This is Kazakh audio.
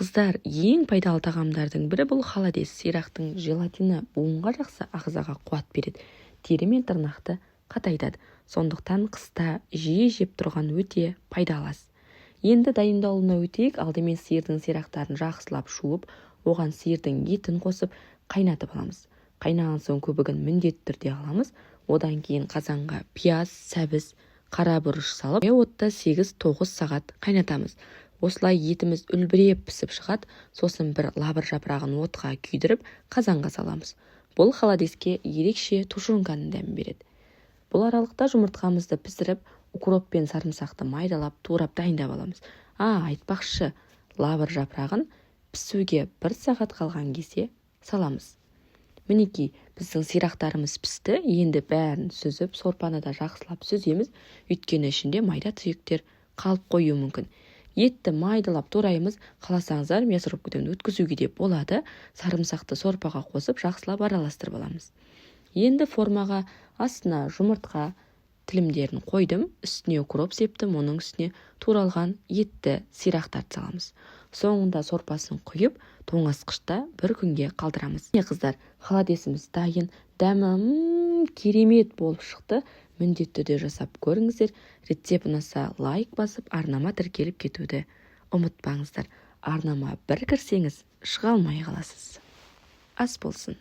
Қыздар, ең пайдалы тағамдардың бірі бұл холодец. Сирақтың желатині буынға жақсы, ағзаға қуат береді. Тері мен тырнақты қатайтады. Сондықтан қыста жиі жеп тұрған өте пайдалы ас. Енді дайындалуына өтейік. Алдымен сиырдың сирақтарын жақсылап жуып, оған сиырдың етін қосып қайнатып аламыз. Қайнаған соң көбігін міндетті түрде аламыз. Одан кейін қазанға пияз, сәбіз, қара бұрыш салып, отта 8-9 сағат қайнатамыз. Осылай етіміз үлбіреп пісіп шығады. Сосын бір лабыр жапырағын отқа күйдіріп, қазанға саламыз. Бұл холодецке ерекше тушенканың дәмін береді. Бұл аралықта жұмыртқамызды пісіріп, укроп пен сарымсақты майдалап, турап дайындап аламыз. Айтпақшы, лабыр жапырағын пісуге 1 сағат қалған кезде саламыз. Мінекей, біздің сирақтарымыз пісті. Енді бәрін сүзіп, сорпаны да жақсылап сүземіз. Өйткені ішінде майда түйектер қалып қою мүмкін. Етті майдалап тураймыз. Қаласаңыздар мясорубкадан өткізуге де болады. Сарымсақты сорпаға қосып, жақсылап араластырып аламыз. Енді формаға астына жұмыртқа тілімдерін қойдым. Үстіне укроп септім. Оның үстіне туралған етті сирақтарды саламыз. Соңында сорпасын құйып, тоңазытқышта 1 күнге қалдырамыз. Қыздар, холодеціміз дайын. Дәмі керемет болып шықты. Міндетті түрде жасап көріңіздер. Рецепт ұнаса лайк басып, арнама тіркеліп кетуді ұмытпаңыздар. Арнама бір кірсеңіз, шыға алмай қаласыз. Ас болсын.